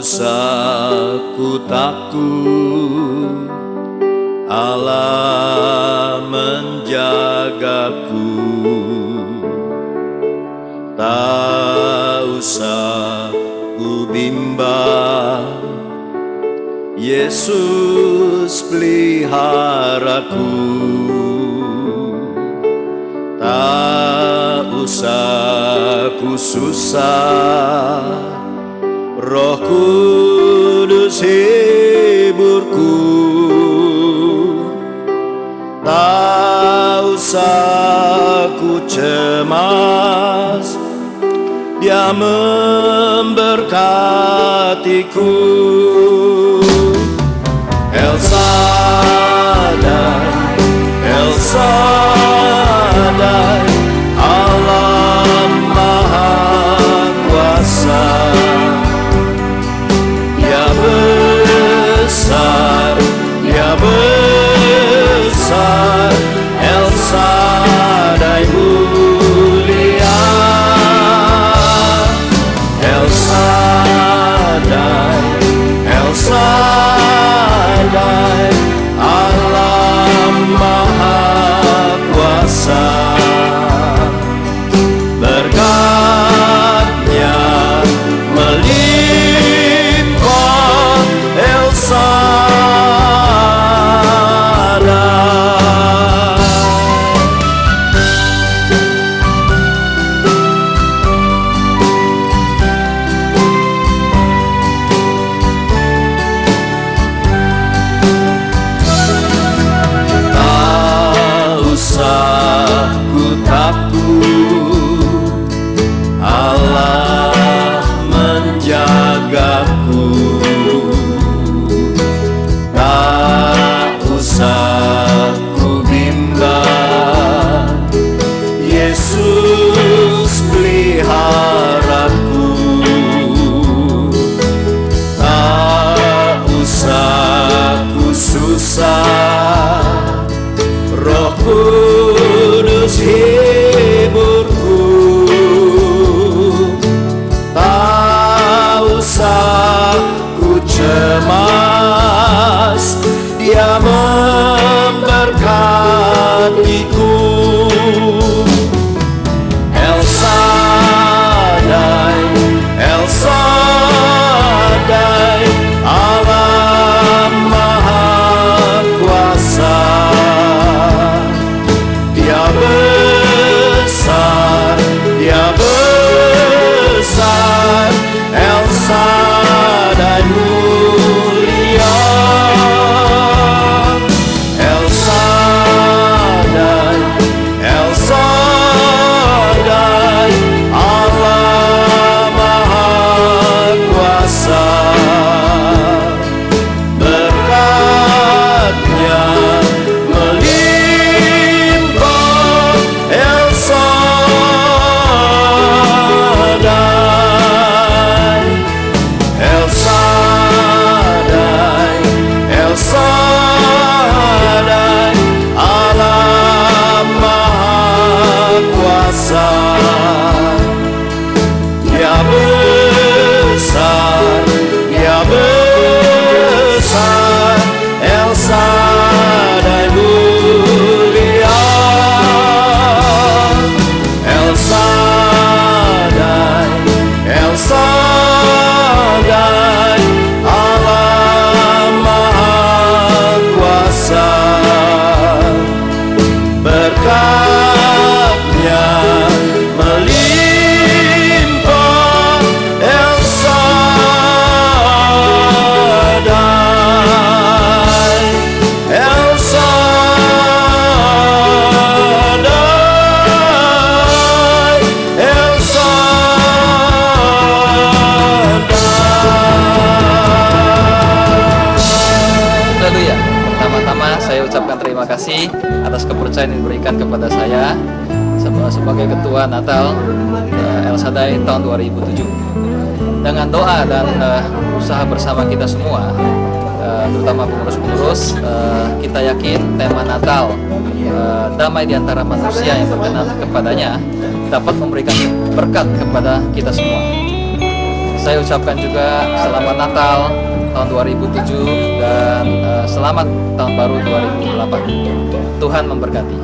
usah ku takut, Allah menjagaku. Tak usah ku bimbang, Yesus peliharaku. Tak usah ku susah, Roh Kudus hiburku. Tak usah ku cemas, Dia memberkatiku. El Shaddai, El Shaddai, Allah Maha Kuasa. Dia besar, Dia besar, El Shaddai mulia. El Shaddai, El Shaddai, Allah Maha Kuasa. Berkat-Nya melimpah, El Allah menjagaku. Tak usah ku bimbang, Yesus peliharaku. Tak usah ku susah, Roh Kudus hiburku. Tak usah ku cemas, Dia memberkatiku. El Shaddai, El Shaddai, Allah Maha Kuasa. Dia besar, Dia besar, El Shaddai mulia. El Shaddai, El Shaddai, Allah Maha Kuasa. Berkat-Nya melimpah, El Shaddai, El Shaddai, El Shaddai, Allah Maha Kuasa. Dia besar, Dia besar, El Shaddai mulia. El Shaddai, El Shaddai, Allah Maha Kuasa. Berkat-Nya melimpah, El Shaddai, El Shaddai, El Shaddai. Haleluya. Pertama-tama saya ucapkan terima kasih atas kepercayaan yang diberikan kepada saya sebagai ketua Natal El Shaddai tahun 2007. Dengan doa dan usaha bersama kita semua, terutama pengurus-pengurus, kita yakin tema Natal, damai di antara manusia yang berkenan kepadanya, dapat memberikan berkat kepada kita semua. Saya ucapkan juga selamat Natal tahun 2007 dan selamat tahun baru 2008. Tuhan memberkati.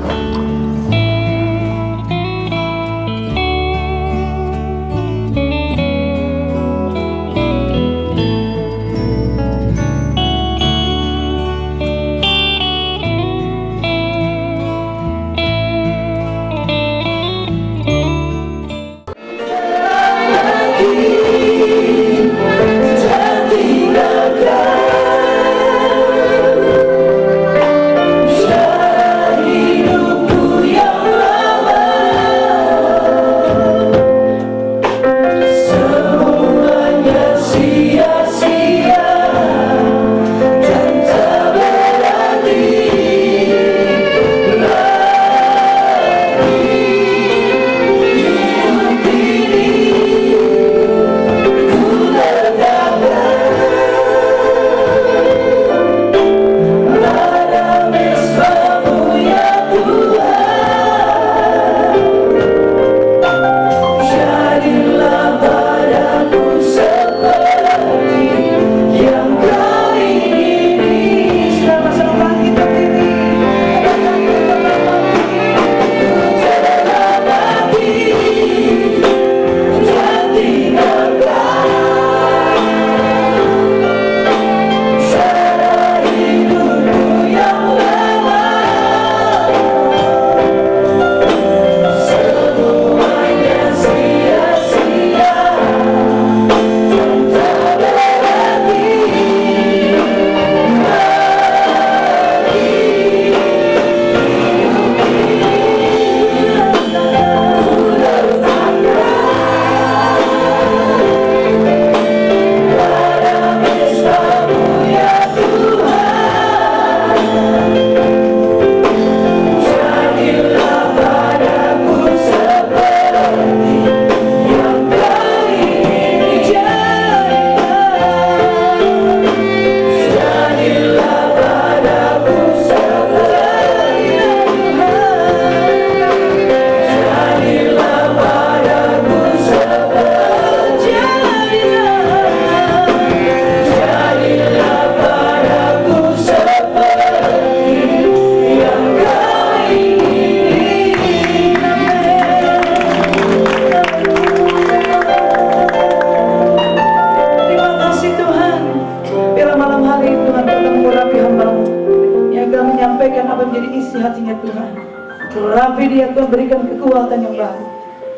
Urapi dia, Tuhan, berikan kekuatan yang baru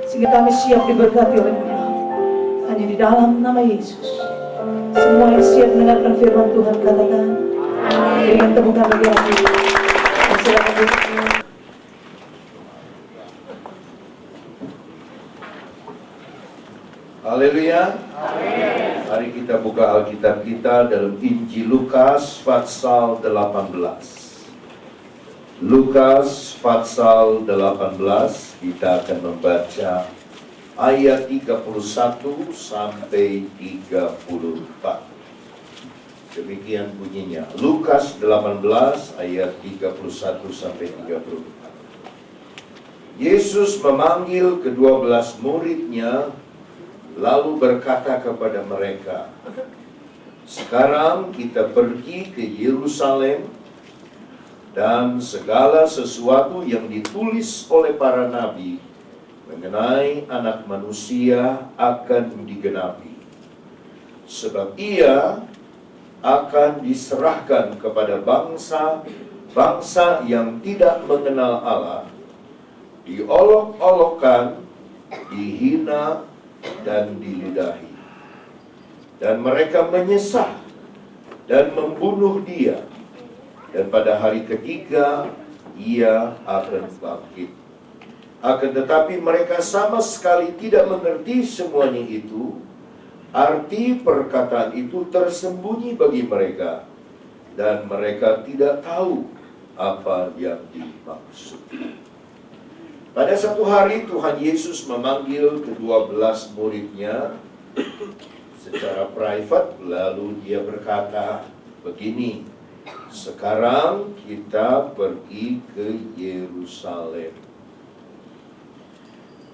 sehingga kami siap diberkati oleh Tuhan. Hanya di dalam nama Yesus. Semua yang siap mendengarkan firman Tuhan katakan dengan tepukan bagi hati. Silakan duduk. Haleluya. Mari kita buka Alkitab kita dalam Injil Lukas pasal 18. Lukas pasal 18, kita akan membaca ayat 31 sampai 34. Demikian bunyinya. Lukas 18 ayat 31 sampai 34. Yesus memanggil ke-12 muridnya lalu berkata kepada mereka, "Sekarang kita pergi ke Yerusalem, dan segala sesuatu yang ditulis oleh para nabi mengenai Anak Manusia akan digenapi. Sebab ia akan diserahkan kepada bangsa yang tidak mengenal Allah, diolok-olokkan, dihina, dan diludahi. Dan mereka menyesah dan membunuh dia. Dan pada hari ketiga, ia akan bangkit. Akan tetapi mereka sama sekali tidak mengerti semuanya itu. Arti perkataan itu tersembunyi bagi mereka. Dan mereka tidak tahu apa yang dimaksud." Pada satu hari Tuhan Yesus memanggil ke-12 muridnya secara private, lalu dia berkata begini, "Sekarang kita pergi ke Yerusalem."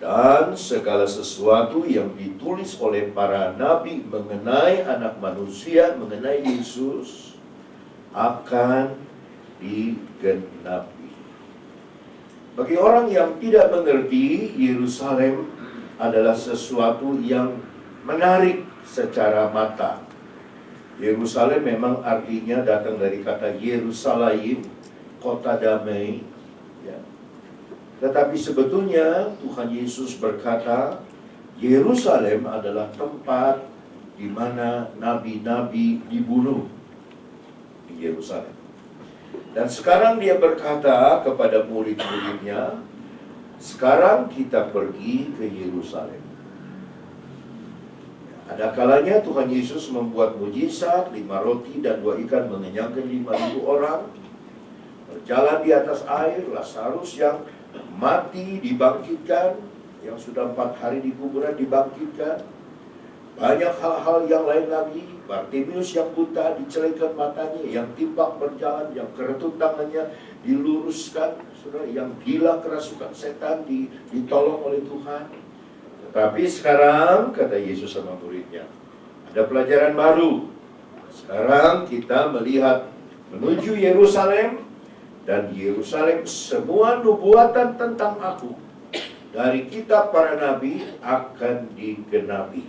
Dan segala sesuatu yang ditulis oleh para nabi mengenai anak manusia, mengenai Yesus, akan digenapi. Bagi orang yang tidak mengerti, Yerusalem adalah sesuatu yang menarik secara mata. Yerusalem memang artinya datang dari kata Yerusalem, kota damai. Ya. Tetapi sebetulnya Tuhan Yesus berkata, Yerusalem adalah tempat di mana nabi-nabi dibunuh di Yerusalem. Dan sekarang dia berkata kepada murid-muridnya, sekarang kita pergi ke Yerusalem. Ada kalanya Tuhan Yesus membuat mujizat, 5 roti dan 2 ikan mengenyangkan 5.000 orang. Berjalan di atas air, Lazarus yang mati dibangkitkan, yang sudah 4 hari di kuburan dibangkitkan. Banyak hal-hal yang lain lagi. Bartimeus yang buta dicelikan matanya, yang timpang berjalan, yang kerentut tangannya diluruskan, saudara, yang gila kerasukan setan ditolong oleh Tuhan. Tetapi sekarang, kata Yesus sama muridnya, ada pelajaran baru. Sekarang kita melihat menuju Yerusalem, dan Yerusalem semua nubuatan tentang aku dari kitab para nabi akan digenapi.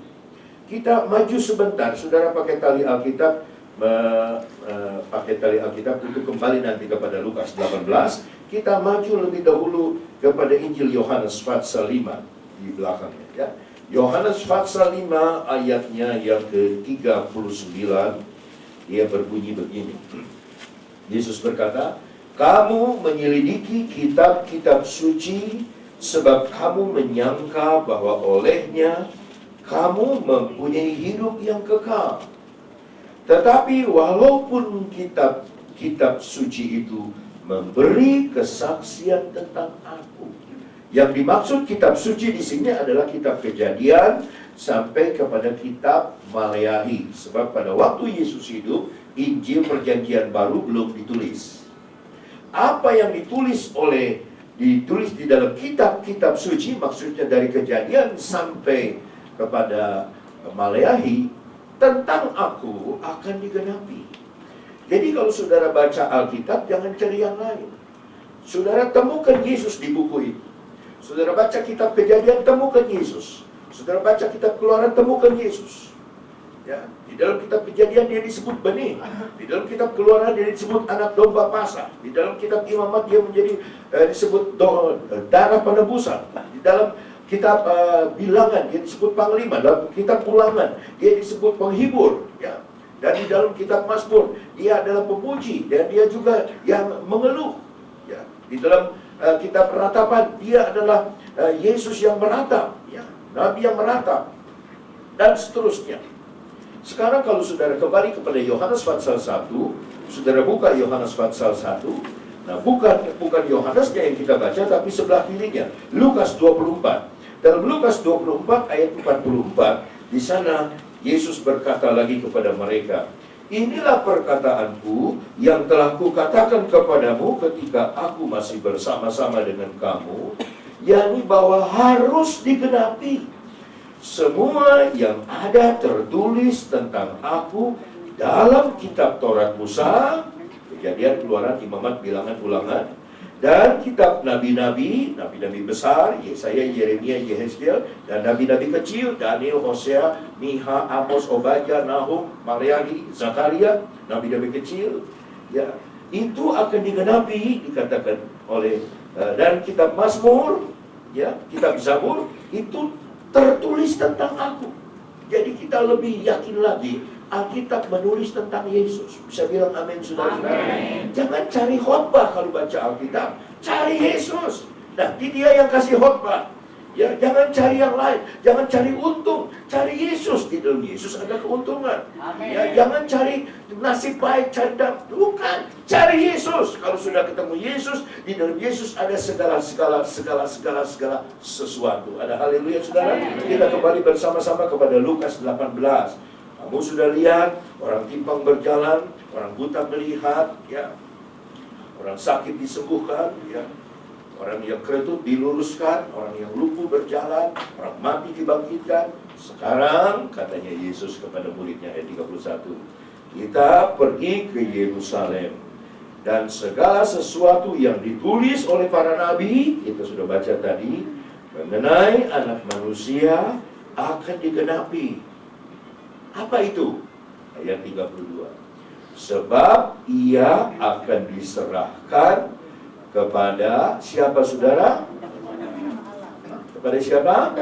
Kita maju sebentar, saudara pakai tali Alkitab, untuk kembali nanti kepada Lukas 18. Kita maju lebih dahulu kepada Injil Yohanes pasal 5 di belakangnya. Ya. Yohanes pasal 5 ayatnya yang ke-39, dia berbunyi begini. Yesus berkata, kamu menyelidiki kitab-kitab suci sebab kamu menyangka bahwa olehnya kamu mempunyai hidup yang kekal. Tetapi walaupun kitab-kitab suci itu memberi kesaksian tentang aku. Yang dimaksud kitab suci di sini adalah kitab Kejadian sampai kepada kitab Maleakhi. Sebab pada waktu Yesus hidup, Injil Perjanjian Baru belum ditulis. Apa yang ditulis di dalam kitab-kitab suci, maksudnya dari Kejadian sampai kepada Maleakhi, tentang aku akan digenapi. Jadi kalau saudara baca Alkitab, jangan cari yang lain. Saudara temukan Yesus di buku itu. Saudara baca kitab Kejadian, temukan Yesus. Saudara baca kitab Keluaran, temukan Yesus. Ya, di dalam kitab Kejadian dia disebut benih. Di dalam kitab Keluaran dia disebut anak domba Paskah. Di dalam kitab Imamat dia menjadi disebut darah penebusan. Di dalam kitab Bilangan dia disebut panglima. Dalam kitab Ulangan dia disebut penghibur. Ya. Dan di dalam kitab Mazmur dia adalah pemuji dan dia juga yang mengeluh. Ya. Di dalam kitab Ratapan dia adalah Yesus yang meratap. Ya. Nabi yang meratap. Dan seterusnya. Sekarang kalau saudara kembali kepada Yohanes pasal 1, saudara buka Yohanes pasal 1. Nah, bukan Yohanesnya yang kita baca, tapi sebelah kirinya, Lukas 24. Dalam Lukas 24 ayat 44, di sana Yesus berkata lagi kepada mereka, inilah perkataanku yang telah kukatakan kepadamu ketika aku masih bersama-sama dengan kamu, yakni bahwa harus digenapi semua yang ada tertulis tentang aku dalam kitab Taurat Musa, Kejadian, Keluaran, Imamat, Bilangan, Ulangan, dan kitab nabi-nabi, nabi-nabi besar, Yesaya, Yeremia, Yehezkiel, dan nabi-nabi kecil, Daniel, Hosea, Miha, Amos, Obadya, Nahum, Maleakhi, Zakaria, nabi-nabi kecil. Ya, itu akan digenapi, dikatakan oleh dan kitab Mazmur, ya, kitab Zabur, itu tertulis tentang aku. Jadi kita lebih yakin lagi Alkitab menulis tentang Yesus. Bisa bilang amin, saudara-saudara. Jangan cari khotbah kalau baca Alkitab, cari Yesus. Nanti dia yang kasih khotbah. Ya, jangan cari yang lain, jangan cari untung, cari Yesus. Di dalam Yesus ada keuntungan. Ya, jangan cari nasib baik, cari bukan, cari Yesus. Kalau sudah ketemu Yesus, di dalam Yesus ada segala sesuatu. Ada haleluya, saudara. Kita kembali bersama-sama kepada Lukas 18. Kamu sudah lihat orang timpang berjalan, orang buta melihat, ya, orang sakit disembuhkan, ya, Orang yang ketut diluruskan, orang yang lumpuh berjalan, orang mati dibangkitkan. Sekarang katanya Yesus kepada muridnya ayat 31, kita pergi ke Yerusalem, dan segala sesuatu yang ditulis oleh para nabi, kita sudah baca tadi, mengenai anak manusia akan digenapi. Apa itu? Ayat 32. Sebab ia akan diserahkan kepada siapa, saudara? Kepada siapa?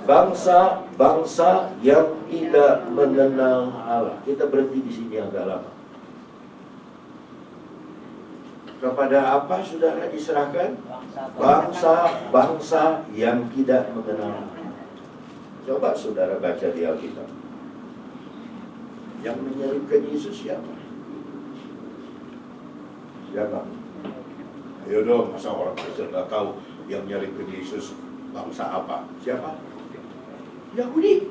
Bangsa-bangsa yang tidak mengenal Allah. Kita berhenti di sini agak lama. Kepada apa, saudara, diserahkan? Bangsa-bangsa yang tidak mengenal Allah. Coba saudara baca di Alkitab. Yang menyalibkan Yesus siapa? Siapa? Ayo dong, masa orang Kristen nggak tahu yang menyalibkan Yesus bangsa apa? Siapa? Yahudi,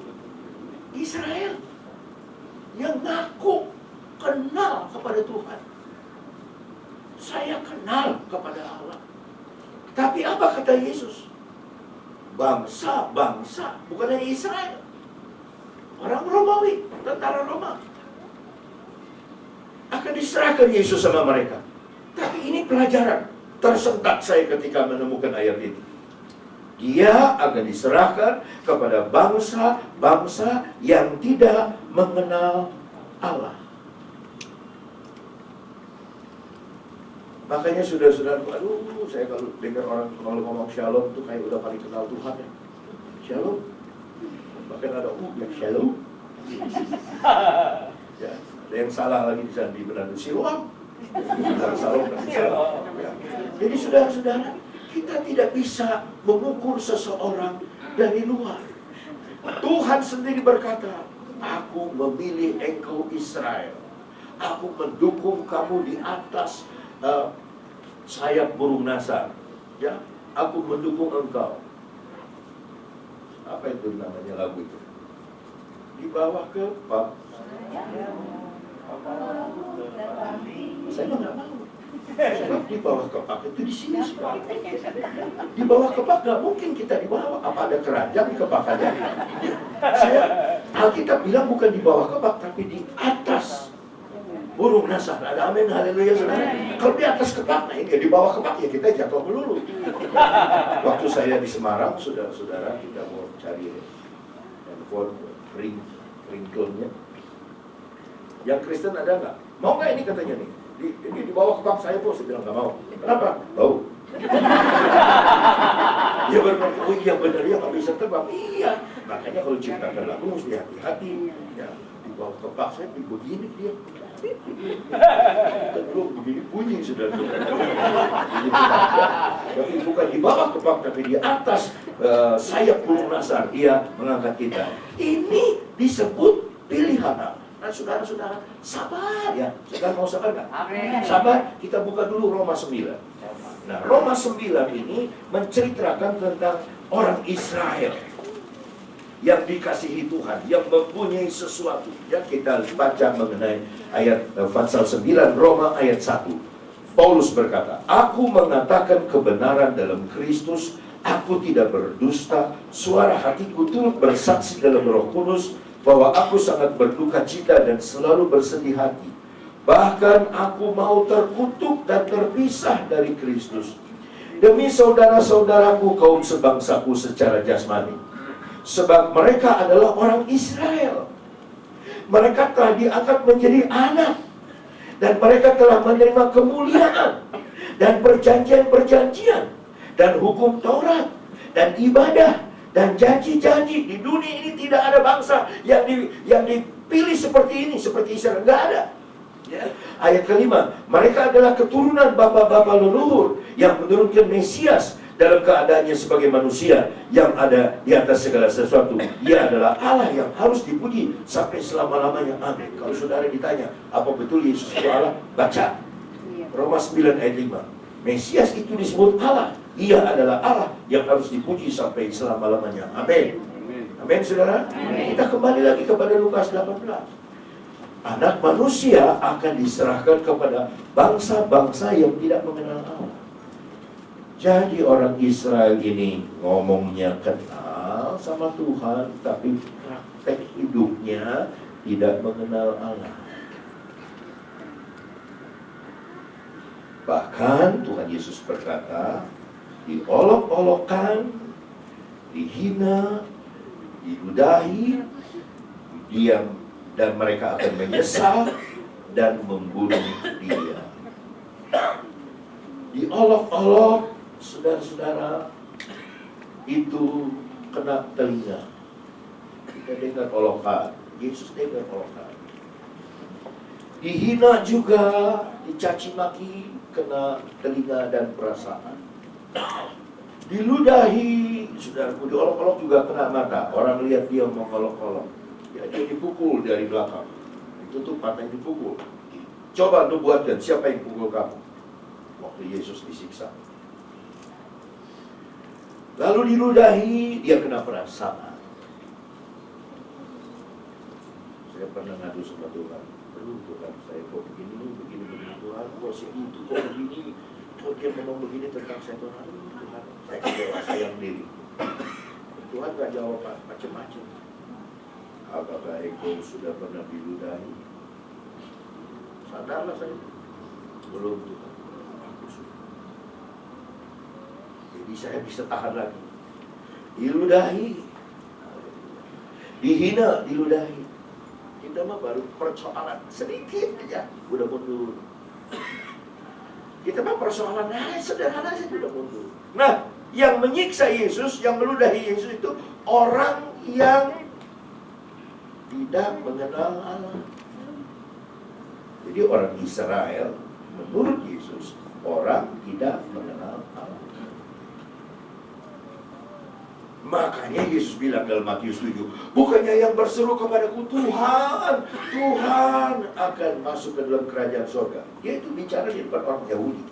Israel, yang ngaku kenal kepada Tuhan. Saya kenal kepada Allah. Tapi apa kata Yesus? Bangsa-bangsa, bukan hanya Israel. Orang Romawi, tentara Roma, akan diserahkan Yesus sama mereka. Tapi ini pelajaran. Tersentak saya ketika menemukan ayat ini. Dia akan diserahkan kepada bangsa-bangsa yang tidak mengenal Allah. Makanya saudara-saudara, aduh, saya kalau dengar orang kalau ngomong shalom tuh kayak udah paling kenal Tuhan ya. Shalom. Bahkan ada yang shalom. Ya, ada yang salah lagi bisa di Belanda, Siloam. Salah. Ya. Jadi saudara-saudara, kita tidak bisa mengukur seseorang dari luar. Tuhan sendiri berkata, aku memilih engkau Israel. Aku mendukung kamu di atas sayap burung nasar. Ya, aku mendukung engkau. Apa itu namanya lagu itu? Di bawah kepak. Saya nggak mau. Sebab di bawah kepak itu di sini sudah. Di bawah kepak nggak mungkin kita di bawah. Apa ada keranjang di kepak aja? Alkitab bilang bukan di bawah kepak, tapi di atas burung nasar. Ada amin, haleluya saudara. Kalau di atas kepak, nah ini di bawah kepak ya kita jatuh melulu. Waktu saya di Semarang, saudara-saudara, kita mau cari handphone ringtone-nya. Yang Kristen ada nggak? Mau nggak ini katanya nih? Ini di bawah kepak saya pun, saya bilang nggak mau. Kenapa? Bau. Ya benar, oh iya benar ya nggak bisa terbang. Iya. Makanya kalau ciptakan lagu mesti hati-hati. Ya, di bawah kepak saya begini dia. Belum begini bunyi sudah. Tapi bukan di bawah kepak, tapi di atas sayap burung nasar. Dia mengangkat kita. Ini disebut pilihan Allah. Nah saudara-saudara, sabar ya. Saudara mau sabar nggak? Amin. Sabar, kita buka dulu Roma 9. Nah Roma 9 ini menceritakan tentang orang Israel yang dikasihi Tuhan, yang mempunyai sesuatu. Ya, kita baca mengenai ayat pasal 9 Roma ayat 1. Paulus berkata, aku mengatakan kebenaran dalam Kristus, aku tidak berdusta, suara hatiku turut bersaksi dalam Roh Kudus, bahwa aku sangat berduka cita dan selalu bersedih hati. Bahkan aku mau terkutuk dan terpisah dari Kristus demi saudara-saudaraku kaum sebangsaku secara jasmani. Sebab mereka adalah orang Israel. Mereka telah diangkat menjadi anak. Dan mereka telah menerima kemuliaan dan perjanjian-perjanjian dan hukum Taurat dan ibadah dan janji-janji. Di dunia ini tidak ada bangsa yang dipilih seperti ini, seperti Israel. Nggak ada. Ya. Ayat kelima, mereka adalah keturunan bapa-bapa leluhur yang menurunkan Mesias dalam keadaannya sebagai manusia yang ada di atas segala sesuatu. Dia adalah Allah yang harus dipuji sampai selama-lamanya. Amin. Kalau saudara ditanya, apa betul Yesus itu Allah? Baca Roma 9 ayat 5. Mesias itu disebut Allah. Ia adalah Allah yang harus dipuji sampai selama-lamanya. Amin. Amin, saudara. Amin. Kita kembali lagi kepada Lukas 18. Anak manusia akan diserahkan kepada bangsa-bangsa yang tidak mengenal Allah. Jadi orang Israel ini ngomongnya kenal sama Tuhan, tapi praktek hidupnya tidak mengenal Allah. Bahkan Tuhan Yesus berkata, diolok-olokkan, dihina, diludahi, diam, dan mereka akan menyesal dan membunuh dia. Diolok-olok, saudara-saudara, itu kena telinga. Kita dengar olokan, Yesus dengar olokan. Dihina juga, dicaci maki, kena telinga dan perasaan. Diludahi, saudaraku, diolok-olok juga kena mata. Orang lihat dia mengolok-olok. Ya, dia dipukul dari belakang. Itu tuh mata yang dipukul. Coba untuk buatkan, siapa yang pukul kamu waktu Yesus disiksa? Lalu diludahi, dia kena perasaan. Saya pernah ngadu sama Tuhan. Aduh Tuhan, saya kok begini Tuhan, kok segitu, kok begini, kok dia ngomong begini tentang saya Tuhan. Aduh Tuhan, saya kecewa, sayang diri. Tuhan gak jawab macam-macam. Apakah engkau sudah pernah diludahi? Sadarlah saya. Belum Tuhan. Aku sudah. Jadi saya bisa tahan lagi. Diludahi, dihina, diludahi. Kita mah baru persoalan sedikit aja, udah mundur. Kita mah persoalan sederhana saja udah mundur. Nah, yang menyiksa Yesus, yang meludahi Yesus itu orang yang tidak mengenal Allah. Jadi orang Israel menurut Yesus orang tidak mengenal Allah. Makanya Yesus bilang dalam Matius 7, bukannya yang berseru kepadaku Tuhan, Tuhan akan masuk ke dalam kerajaan surga. Dia itu bicara di depan orang Yahudi.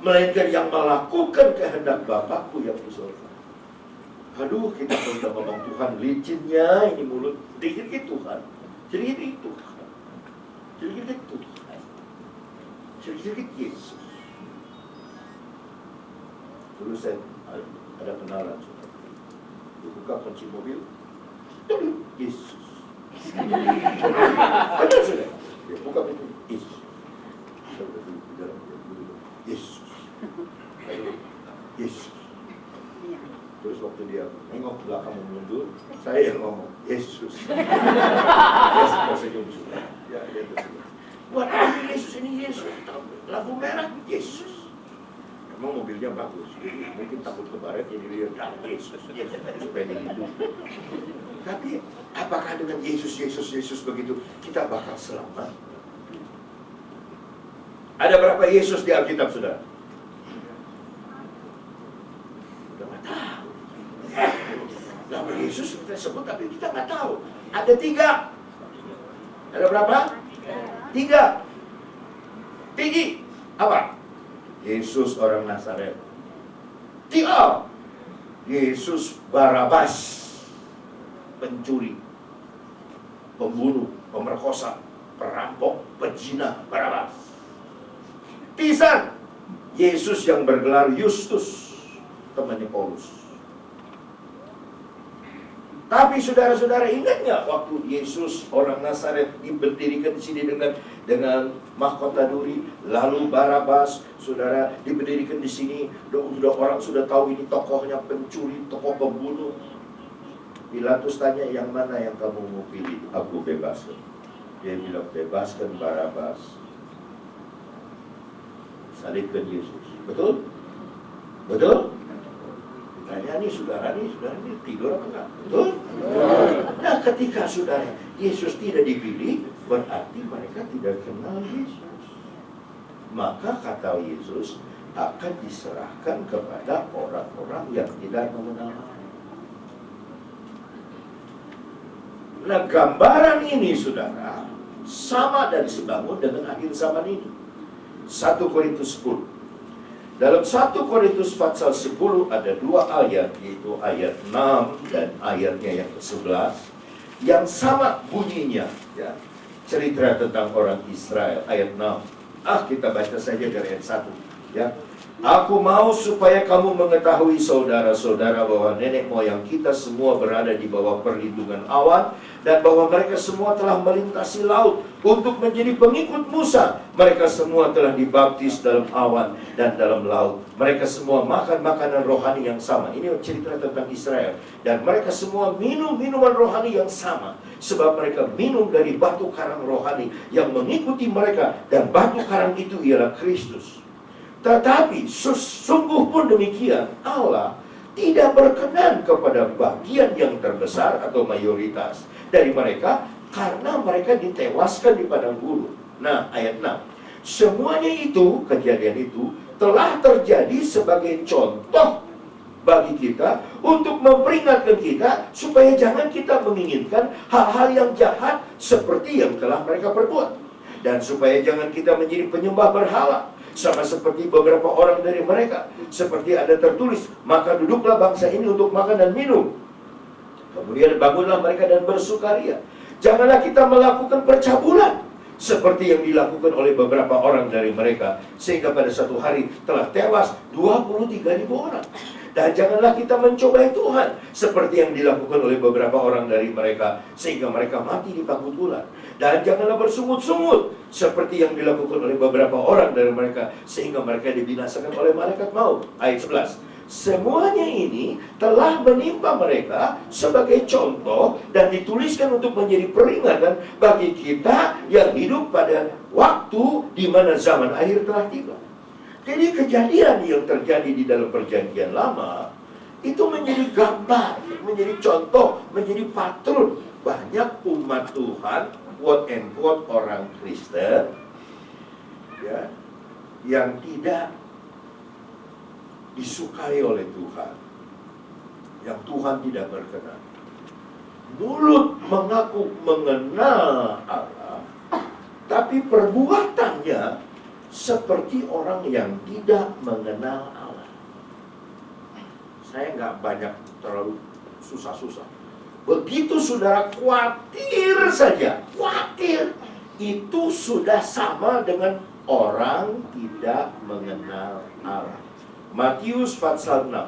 Melainkan yang melakukan kehendak Bapakku yang di surga. Aduh, kita sudah ngomong Tuhan, licinnya ini mulut, dikit-dikit Tuhan, sedikit-dikit Tuhan, sedikit-dikit Tuhan, sedikit-dikit Yesus. Dulu saya ada kenalan, buka kunci mobil, Yesus. Ada sudah, dia buka pintu, Yesus. Yesus. Yesus. Terus waktu dia nengok belakang mundur, saya yang ngomong, Yesus. Dia senyum sudah. Ya, dia tersenyum. Buat ini Yesus, ini Yesus. Lampu merah, Yesus. Memang mobilnya bagus, jadi mungkin takut kebaret, jadi dia Yesus supaya dilindungi. Tapi apakah dengan Yesus begitu kita bakal selamat? Ada berapa Yesus di Alkitab, saudara? Udah nggak tahu. Nama Yesus kita sebut tapi kita nggak tahu. Ada 3. Ada berapa? 3. Tinggi apa? Yesus orang Nazaret. 3. Yesus Barabas, pencuri, pembunuh, pemerkosa, perampok, pezina, Barabas. Pisan, Yesus yang bergelar Yustus, temannya Paulus. Tapi saudara-saudara ingat nggak waktu Yesus orang Nazaret diberdirikan di sini dengan mahkota duri, lalu Barabas, saudara, diberdirikan di sini, orang sudah tahu ini tokohnya pencuri, tokoh pembunuh. Pilatus tanya, yang mana yang kamu mau pilih? Aku bebaskan. Dia bilang, bebaskan Barabas, salibkan Yesus. Betul? Betul? Tanya nih saudara nih tidur apa enggak? Betul? Nah, ketika saudara Yesus tidak dipilih, berarti mereka tidak kenal Yesus. Maka kata Yesus akan diserahkan kepada orang-orang yang tidak mengenal Allah. Nah, gambaran ini saudara sama dan sebangun dengan akhir zaman ini. 1 Korintus 10. Dalam 1 Korintus pasal 10 ada 2 ayat, yaitu ayat 6 dan ayatnya yang ke-11 yang sama bunyinya, ya. Cerita tentang orang Israel ayat 6. Kita baca saja dari ayat 1. Ya, aku mau supaya kamu mengetahui saudara-saudara bahwa nenek moyang kita semua berada di bawah perlindungan awan, dan bahwa mereka semua telah melintasi laut untuk menjadi pengikut Musa. Mereka semua telah dibaptis dalam awan dan dalam laut. Mereka semua makan makanan rohani yang sama. Ini cerita tentang Israel. Dan mereka semua minum minuman rohani yang sama, sebab mereka minum dari batu karang rohani yang mengikuti mereka, dan batu karang itu ialah Kristus. Tetapi sungguh pun demikian, Allah tidak berkenan kepada bagian yang terbesar atau mayoritas dari mereka, karena mereka ditewaskan di padang gurun. Nah, ayat 6. Semuanya itu, kejadian itu, telah terjadi sebagai contoh bagi kita, untuk memperingatkan kita supaya jangan kita menginginkan hal-hal yang jahat seperti yang telah mereka perbuat, dan supaya jangan kita menjadi penyembah berhala sama seperti beberapa orang dari mereka. Seperti ada tertulis, maka duduklah bangsa ini untuk makan dan minum, kemudian bangunlah mereka dan bersukaria. Janganlah kita melakukan percabulan seperti yang dilakukan oleh beberapa orang dari mereka, sehingga pada satu hari telah tewas 23.000 orang. Dan janganlah kita mencobai Tuhan seperti yang dilakukan oleh beberapa orang dari mereka, sehingga mereka mati di panggut ular. Dan janganlah bersungut-sungut seperti yang dilakukan oleh beberapa orang dari mereka, sehingga mereka dibinasakan oleh malaikat maut. Ayat 11. Semuanya ini telah menimpa mereka sebagai contoh dan dituliskan untuk menjadi peringatan bagi kita yang hidup pada waktu di mana zaman akhir telah tiba. Jadi kejadian yang terjadi di dalam perjanjian lama itu menjadi gambar, menjadi contoh, menjadi patron. Banyak umat Tuhan, quote and quote orang Kristen, ya, yang tidak disukai oleh Tuhan, yang Tuhan tidak berkenan. Mulut mengaku mengenal Allah, tapi perbuatannya seperti orang yang tidak mengenal Allah. Saya nggak banyak terlalu susah-susah. Begitu saudara khawatir saja, khawatir, itu sudah sama dengan orang tidak mengenal Allah. Matius pasal 6.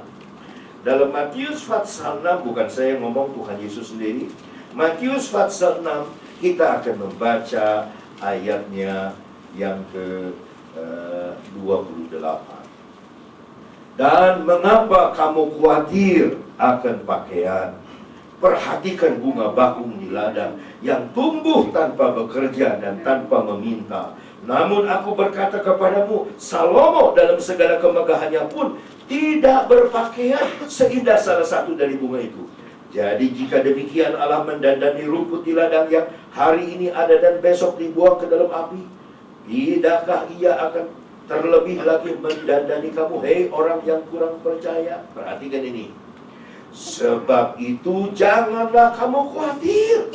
Dalam Matius pasal 6, bukan saya yang ngomong, Tuhan Yesus sendiri. Matius pasal 6, kita akan membaca ayatnya yang ke-28. Dan mengapa kamu khawatir akan pakaian? Perhatikan bunga bakung di ladang yang tumbuh tanpa bekerja dan tanpa meminta. Namun aku berkata kepadamu, Salomo dalam segala kemegahannya pun tidak berpakaian seindah salah satu dari bunga itu. Jadi jika demikian Allah mendandani rumput di ladang yang hari ini ada dan besok dibuang ke dalam api, tidakkah ia akan terlebih lagi mendandani kamu, hei orang yang kurang percaya? Perhatikan ini. Sebab itu janganlah kamu khawatir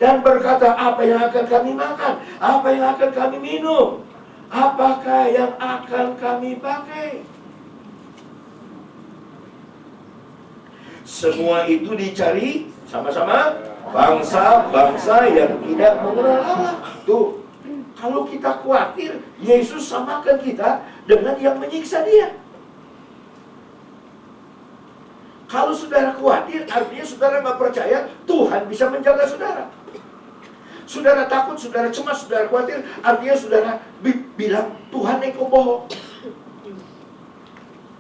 dan berkata, apa yang akan kami makan? Apa yang akan kami minum? Apakah yang akan kami pakai? Semua itu dicari sama-sama bangsa-bangsa yang tidak mengenal Allah. Tuh, kalau kita khawatir, Yesus samakan kita dengan yang menyiksa dia. Kalau saudara khawatir, artinya saudara nggak percaya Tuhan bisa menjaga saudara. Saudara takut, saudara cemas, saudara khawatir, artinya saudara bilang Tuhan engkau bohong.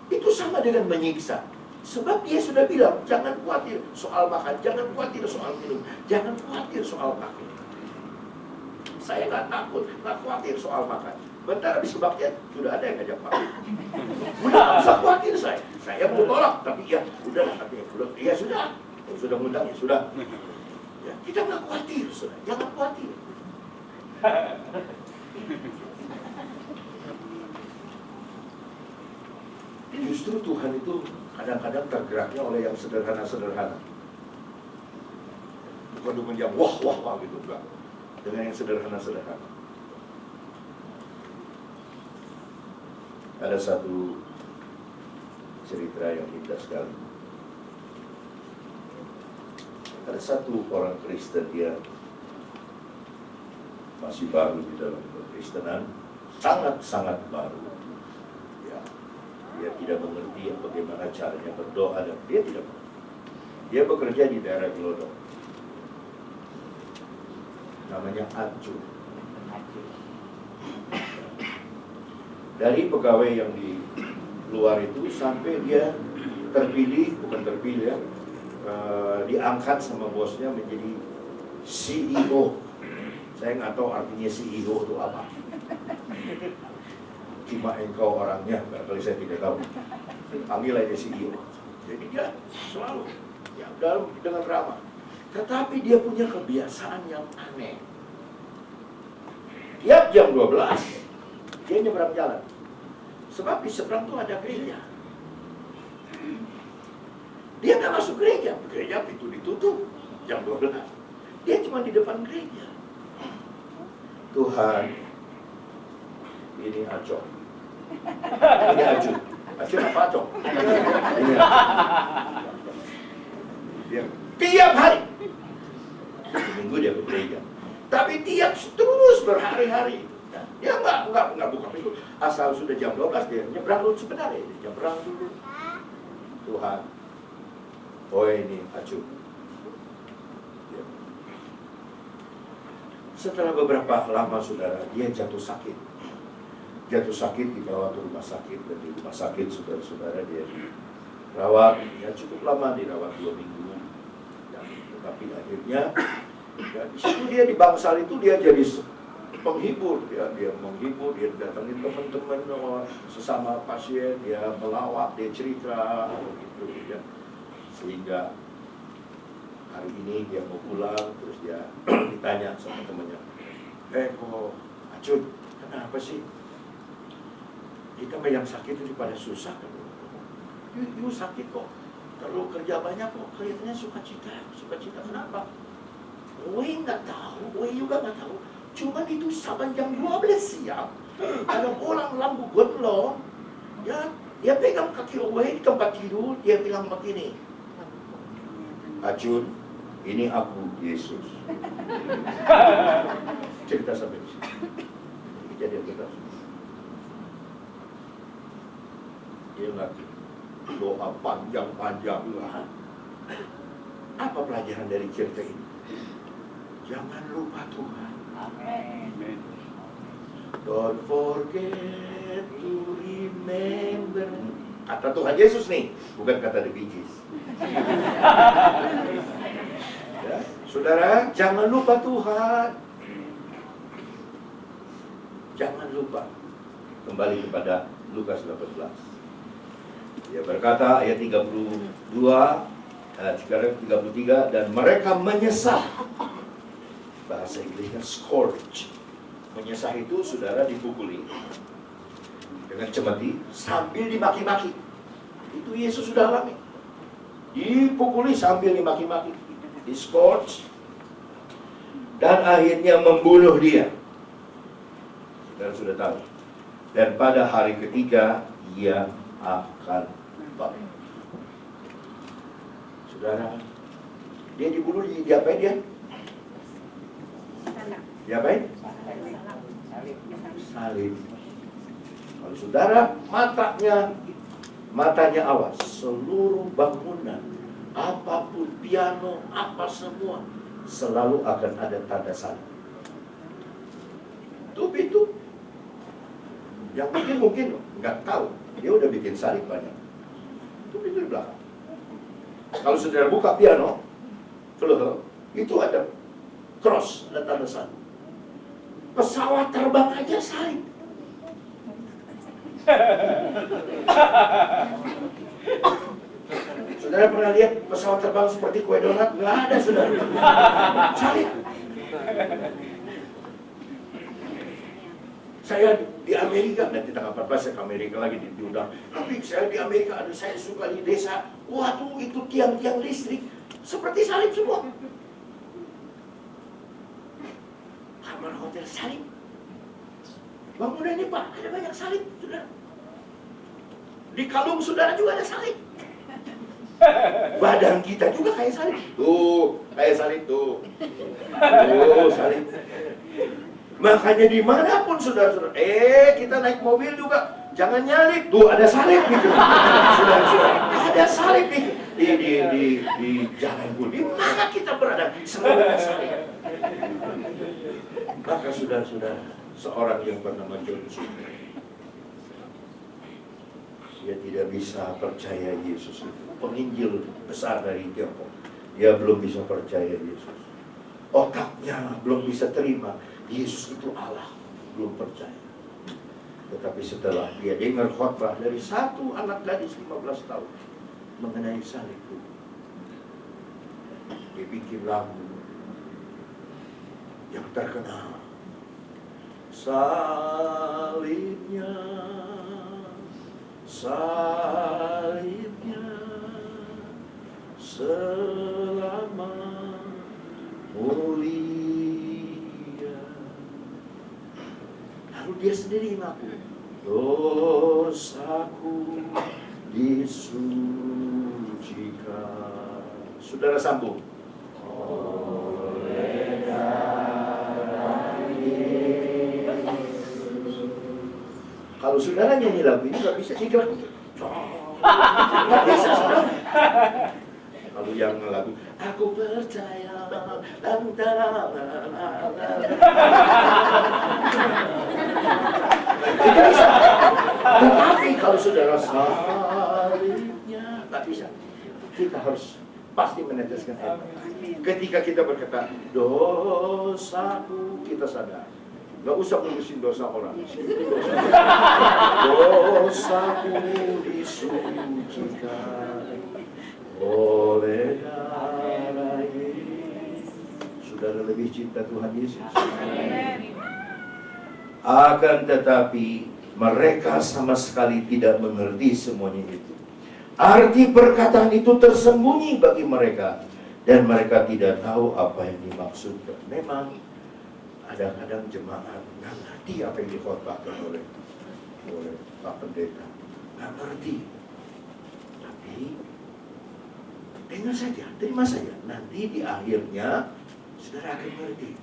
Itu sama dengan menyiksa. Sebab dia sudah bilang, jangan khawatir soal makan, jangan khawatir soal minum, jangan khawatir soal pakaian. Saya nggak takut, nggak khawatir soal makan. Bentar habis kebaktian, sudah ada yang ngajak makan. Udah nggak usah khawatir saya mau tolak, tapi ya udah katanya, ya sudah ngundang ya sudah. Ya, kita nggak khawatir, saudara, jangan khawatir. Justru Tuhan itu kadang-kadang tergeraknya oleh yang sederhana-sederhana. Bukan dengan yang wah gitu, enggak. Dengan yang sederhana-sederhana. Ada satu cerita yang indah sekali. Ada satu orang Kristen, dia masih baru di dalam kekristenan, sangat-sangat baru. Dia tidak mengerti bagaimana caranya berdoa dan dia tidak mengerti. Dia bekerja di daerah Glodok. Namanya Acun. Dari pegawai yang di luar itu sampai dia terpilih, bukan terpilih ya, diangkat sama bosnya menjadi CEO. Saya nggak tahu artinya CEO itu apa. Cuma engkau orangnya, barangkali saya tidak tahu. Panggil aja CEO. Jadi dia selalu ya, dengan ramah. Tetapi dia punya kebiasaan yang aneh. Tiap jam 12, dia nyebrang jalan. Sebab di seberang itu ada gereja. Dia nggak masuk gereja. Gereja pintu ditutup jam 12. Dia cuma di depan gereja. Tuhan, ini Acong. Ini Acun. Acun apa Acong? Ini dia tiap hari. Minggu dia ke gereja. Tapi tiap terus berhari-hari. Dia nggak buka pintu. Asal sudah jam 12 dia nyebrang dulu sebenarnya. Dia nyebrang dulu. Tuhan, oh ini Acun. Setelah beberapa lama saudara, dia jatuh sakit. Jatuh sakit dibawa ke rumah sakit. Dan di rumah sakit saudara-saudara dia dirawat. Ya cukup lama dirawat 2 minggu. Tapi akhirnya ya, di situ dia di bangsal itu dia jadi penghibur, dia menghibur, dia datangin teman-teman sesama pasien, dia melawat, dia cerita gitu ya. Sehingga hari ini dia mau pulang, terus dia ditanya sama temannya, kok Acun, kenapa sih kita yang sakit itu pada susah kan? You sakit kok, kalau kerja banyak kok kelihatannya sukacita kenapa? Wei nggak tahu, Wei juga nggak tahu. Cuma itu sampai jam 12 siang, ada orang lampu gondlong, ya dia pegang kaki Wei di tempat tidur, dia bilang begini, Acun, ini aku Yesus. Cerita sampai di sini. Kejadian kita. Dia nggak doa panjang-panjang lah. Apa pelajaran dari cerita ini? Jangan lupa Tuhan. Amen. Don't forget to remember. Kata Tuhan Yesus nih, bukan kata The Bee Gees. Ya, saudara, jangan lupa Tuhan. Jangan lupa. Kembali kepada Lukas 18. Dia berkata ayat 32, sekarang 33, dan mereka menyesal. Bahasa Inggrisnya scourge. Menyesal itu saudara dipukuli dengan cemeti sambil dimaki-maki. Itu Yesus sudah alami. Dipukuli sambil dimaki-maki, di scourge, dan akhirnya membunuh dia. Saudara sudah tahu. Dan pada hari ketiga ia akan bangkit. Saudara, dia dibunuh, diapain dia? Diapain? Salib. Kalau saudara matanya awas, seluruh bangunan, apapun, piano, apa semua, selalu akan ada tanda salib. Itu yang mungkin nggak tahu, dia udah bikin salib banyak. Itu di belakang. Kalau saudara buka piano, itu ada cross, ada tanda salib. Pesawat terbang aja salib. Saudara pernah lihat pesawat terbang seperti kue donat? Nggak ada, saudara. Salib. Saya di Amerika, nanti tanggal 14 saya ke Amerika lagi diundang. Tapi saya di Amerika, saya suka di desa. Waduh, itu tiang-tiang listrik seperti salib semua. Kamar hotel salib. Bangunan ini Pak, ada banyak salib, saudara. Di kalung saudara juga ada salib. Badan kita juga kayak salib. Tuh, kayak salib tuh. Tuh, salib. Makanya dimanapun saudara-saudara, kita naik mobil juga Jangan nyalip. Tuh ada salib gitu. Saudara-saudara, ada salib di jalan pun. Di mana kita berada? Selalu ada salib. Maka saudara-saudara, seorang yang bernama John Sumner, dia tidak bisa percaya Yesus itu. Penginjil besar dari Tiongkok. Dia belum bisa percaya Yesus. Otaknya belum bisa terima Yesus itu Allah. Belum percaya. Tetapi setelah dia dengar khotbah dari satu anak gadis 15 tahun mengenai salib itu, dia bikin lagu yang terkenal. Salibnya, salibnya selama mulia. Lalu dia sendiri mengaku, dosaku disucikan. Saudara sambung. Oleh darah Yesus. Kalau saudara nyanyi lagu ini nggak bisa nyanyi lagu. Nggak bisa saudara. Kalau yang lagu aku percaya tidak bisa. Tetapi kalau saudara salibnya nggak bisa. Kita harus pasti meneteskan air mata. Ketika kita berkata dosaku, kita sadar. Nggak usah ngurusin dosa orang. Dosaku disucikan oleh darah Yesus. Saudara lebih cinta Tuhan Yesus. Akan tetapi mereka sama sekali tidak mengerti semuanya itu. Arti perkataan itu tersembunyi bagi mereka dan mereka tidak tahu apa yang dimaksudkan. Memang kadang-kadang jemaat nggak ngerti apa yang dikhotbahkan oleh Pak Pendeta, nggak ngerti. Tapi dengar saja, terima saja. Nanti di akhirnya saudara akan mengerti.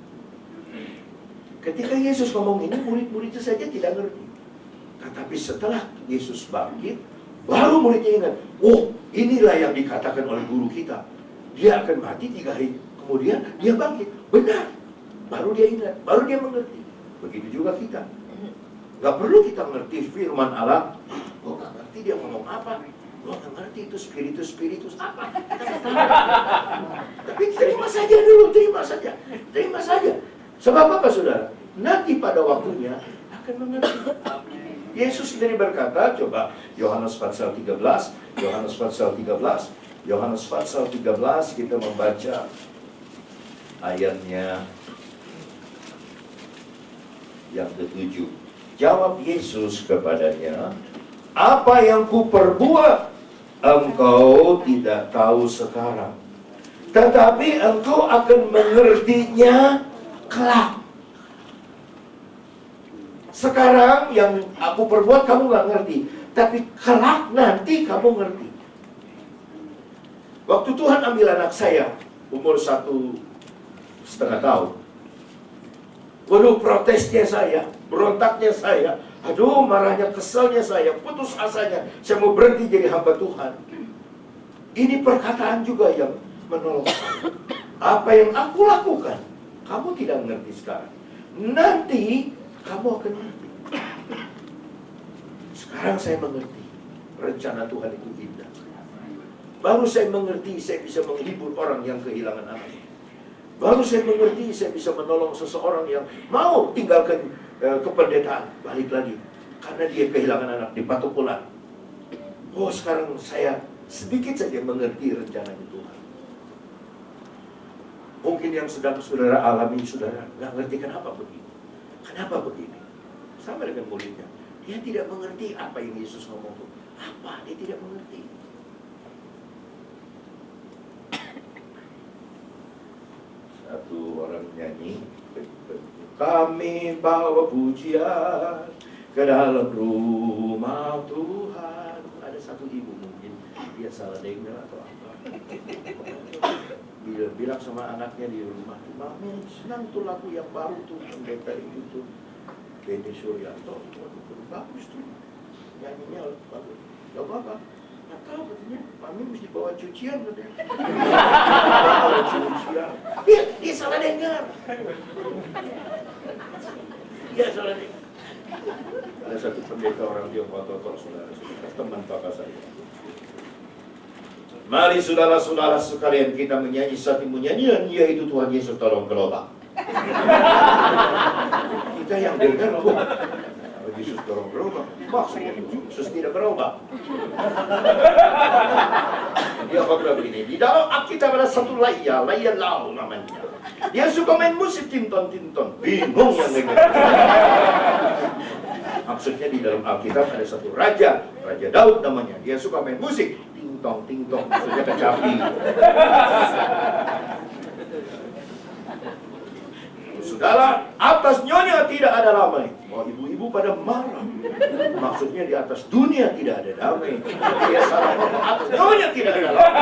Ketika Yesus ngomong ini, murid-murid itu saja tidak ngerti. Tetapi setelah Yesus bangkit, baru muridnya ingat, oh inilah yang dikatakan oleh guru kita. Dia akan mati 3 hari kemudian dia bangkit. Benar. Baru dia ingat, baru dia mengerti. Begitu juga kita. Gak perlu kita mengerti firman Allah. Oh gak ngerti dia ngomong apa. Lo gak ngerti itu spiritus apa. Tapi terima saja dulu, terima saja. Terima saja. Sebab apa saudara? Nanti pada waktunya akan mengerti. Yesus sendiri berkata, coba Yohanes pasal 13, Yohanes pasal 13, Yohanes pasal 13 kita membaca ayatnya yang ke-7. Jawab Yesus kepadanya, apa yang kuperbuat engkau tidak tahu sekarang, tetapi engkau akan mengertinya kelak. Sekarang yang aku perbuat kamu gak ngerti, tapi kelak nanti kamu ngerti. Waktu Tuhan ambil anak saya umur 1,5 tahun, waduh protesnya saya, berontaknya saya, aduh marahnya, keselnya saya, putus asanya, saya mau berhenti jadi hamba Tuhan. Ini perkataan juga yang menolong saya. Apa yang aku lakukan, kamu tidak mengerti sekarang, nanti kamu akan mengerti. Sekarang saya mengerti, rencana Tuhan itu indah. Baru saya mengerti, saya bisa menghibur orang yang kehilangan anak. Baru saya mengerti, saya bisa menolong seseorang yang mau tinggalkan kependetaan, balik lagi. Karena dia kehilangan anak di Patukulan. Oh, sekarang saya sedikit saja mengerti rencana Tuhan. Mungkin yang sedang saudara alami, saudara nggak ngerti kenapa begini. Kenapa begini? Sama dengan muridnya. Dia tidak mengerti apa yang Yesus ngomong. Apa? Dia tidak mengerti. Satu orang nyanyi, kami bawa pujian ke dalam rumah Tuhan. Ada satu ibu mungkin dia salah dengar atau apa. Dia bilang sama anaknya di rumah, Mami senang tuh lagu yang baru tuh pendeta itu tuh, Benny Suryanto, bagus tuh. nyanyinya bagus. Gak apa-apa. Gak tahu katanya, Mami mesti bawa cucian katanya. Bawa cucian. Dia salah dengar. Dia salah dengar. Ada satu pendeta orang Tionghoa total, saudara-saudara, teman kakak saya. Mari saudara-saudara sekalian kita menyanyi satu nyanyian, yaitu Tuhan Yesus tolong gerobak. Kita yang dengar, Yesus tolong gerobak, maksudnya Yesus tidak gerobak. Dia berkata begini, di dalam Alkitab ada satu Laya Lau namanya. Dia suka main musik tinton-tinton, bingung yang dengar. Maksudnya di dalam Alkitab ada satu Raja Daud namanya. Dia suka main musik, ting-tong, maksudnya kecapi. Saudara, atas nyonya tidak ada damai. Oh, ibu-ibu pada marah. Maksudnya di atas dunia tidak ada damai. Dia salah ngomong, atas nyonya tidak ada damai.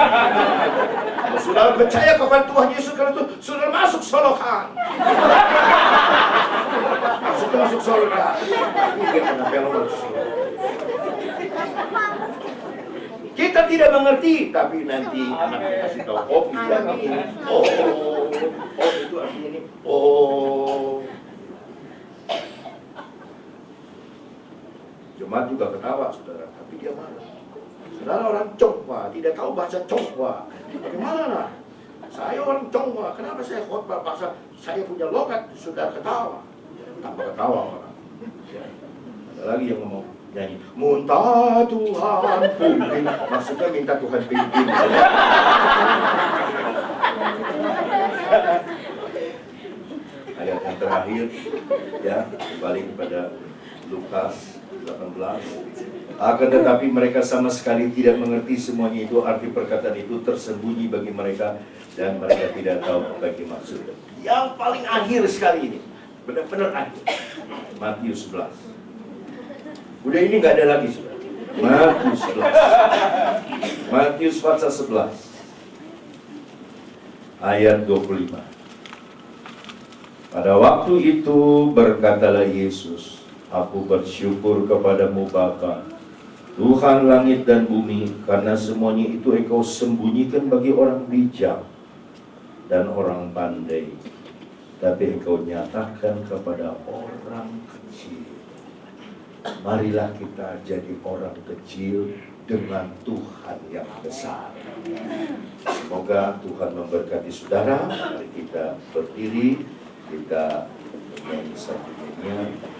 Kalau saudara percaya kepada Tuhan Yesus, kalau itu saudara masuk solokan. Masuk solokan. Dia pernah belok. Kita tidak mengerti, tapi nanti anak kita kasih tahu, oh itu artinya ini, oh itu artinya ini, oh. Jemaat juga ketawa, saudara, tapi dia marah. Saudara orang Chonghoa, tidak tahu bahasa Chonghoa. Bagaimana lah? Saya orang Chonghoa, kenapa saya khotbah bahasa, saya punya logat, sudah ketawa. Tambah ketawa orang. Ada lagi yang ngomong, nyanyi, minta Tuhan pimpin, maksudnya minta Tuhan pimpin. Ayat yang terakhir, ya, kembali kepada Lukas 18. Akan tetapi mereka sama sekali tidak mengerti semuanya itu, arti perkataan itu tersembunyi bagi mereka dan mereka tidak tahu bagi maksud. Yang paling akhir sekali ini, benar-benar akhir, Matius 11. Udah ini nggak ada lagi, saudara. Matius 11. Matius pasal 11 ayat 25. Pada waktu itu berkatalah Yesus, aku bersyukur kepadamu Bapa, Tuhan langit dan bumi, karena semuanya itu Engkau sembunyikan bagi orang bijak dan orang pandai, tapi Engkau nyatakan kepada orang kecil. Marilah kita jadi orang kecil dengan Tuhan yang besar. Semoga Tuhan memberkati saudara. Mari kita berdiri, kita menyanyi satu nyanyian.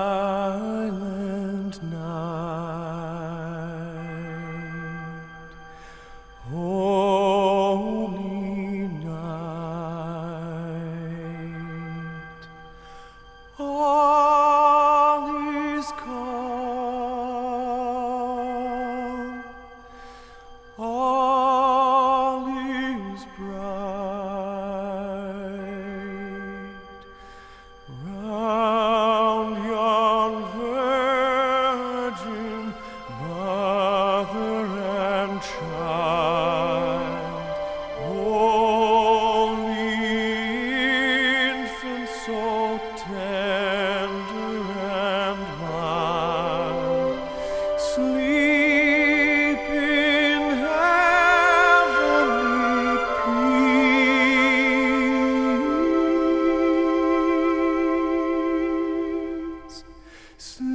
Silent night, holy night, all is calm, all is bright. Round yon virgin mother and child, holy infant, so tender and mild, sleep in heavenly peace. Sleep